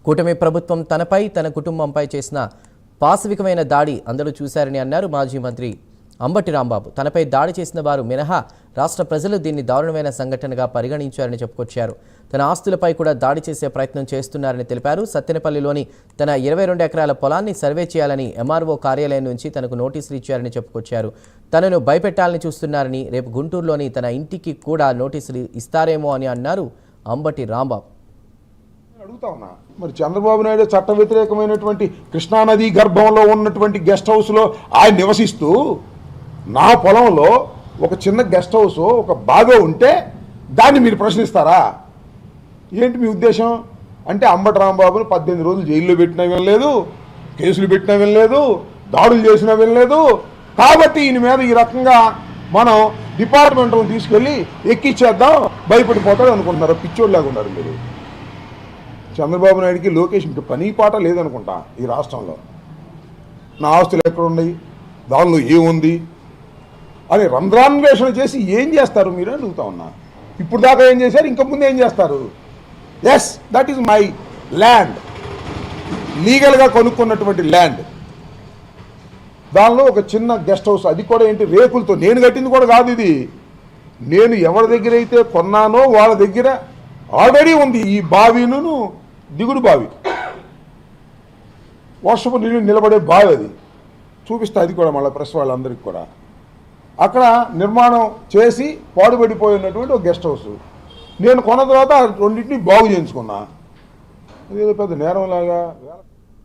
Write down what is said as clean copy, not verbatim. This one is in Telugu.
కూటమి ప్రభుత్వం తనపై తన కుటుంబంపై చేసిన పాశవికమైన దాడి అందరూ చూశారని అన్నారు మాజీ మంత్రి అంబటి రాంబాబు. తనపై దాడి చేసిన వారు మినహా రాష్ట్ర ప్రజలు దీన్ని దారుణమైన సంఘటనగా పరిగణించారని చెప్పుకొచ్చారు. తన ఆస్తులపై కూడా దాడి చేసే ప్రయత్నం చేస్తున్నారని తెలిపారు. సత్తెనపల్లిలోని తన 22 ఎకరాల పొలాన్ని సర్వే చేయాలని ఎంఆర్ఓ కార్యాలయం నుంచి తనకు నోటీసులు ఇచ్చారని చెప్పుకొచ్చారు. తనను భయపెట్టాలని చూస్తున్నారని, రేపు గుంటూరులోని తన ఇంటికి కూడా నోటీసులు ఇస్తారేమో అని అన్నారు అంబటి రాంబాబు. అడుగుతా ఉన్నా, మరి చంద్రబాబు నాయుడు చట్ట వ్యతిరేకమైనటువంటి కృష్ణానది గర్భంలో ఉన్నటువంటి గెస్ట్ హౌస్లో ఆయన నివసిస్తూ నా పొలంలో ఒక చిన్న గెస్ట్ హౌస్ ఒక బాగా ఉంటే దాన్ని మీరు ప్రశ్నిస్తారా? ఏంటి మీ ఉద్దేశం? అంటే అంబటి రాంబాబును 18 రోజులు జైల్లో పెట్టినా వెళ్ళలేదు, కేసులు పెట్టినా వెళ్ళలేదు, దాడులు చేసినా వెళ్ళలేదు. కాబట్టి ఈయన మీద ఈ రకంగా మనం డిపార్ట్మెంట్ను తీసుకెళ్ళి ఎక్కిచ్చేద్దాం, భయపడిపోతాడు అనుకుంటున్నారు. పిచ్చోళ్ళలాగా ఉన్నారు మీరు. చంద్రబాబు నాయుడికి లోకేష్ ఇంక పని పాట లేదనుకుంటా ఈ రాష్ట్రంలో. నా ఆస్తులు ఎక్కడున్నాయి, దానిలో ఏముంది అని రంధ్రాన్వేషణ చేసి ఏం చేస్తారు మీరు అని అడుగుతా ఉన్నా. ఇప్పుడు దాకా ఏం చేశారు, ఇంక ముందు ఏం చేస్తారు? Yes, that is my land, లీగల్గా కొనుక్కున్నటువంటి ల్యాండ్. దానిలో ఒక చిన్న గెస్ట్ హౌస్, అది కూడా ఏంటి రేకులతో, నేను కట్టింది కూడా కాదు ఇది. నేను ఎవరి దగ్గర అయితే కొన్నానో వాళ్ళ దగ్గర ఆల్రెడీ ఉంది ఈ బావిను, దిగుడు బావి, వర్షపు నీళ్ళు నిలబడే బావి. అది చూపిస్తా, అది కూడా మళ్ళీ ప్రెస్ వాళ్ళందరికీ కూడా. అక్కడ నిర్మాణం చేసి పాడుపడిపోయినటువంటి ఒక గెస్ట్ హౌస్ నేను కొన్న తర్వాత రెండింటిని బాగు చేయించుకున్నా. అదేదో పెద్ద నేరంలాగా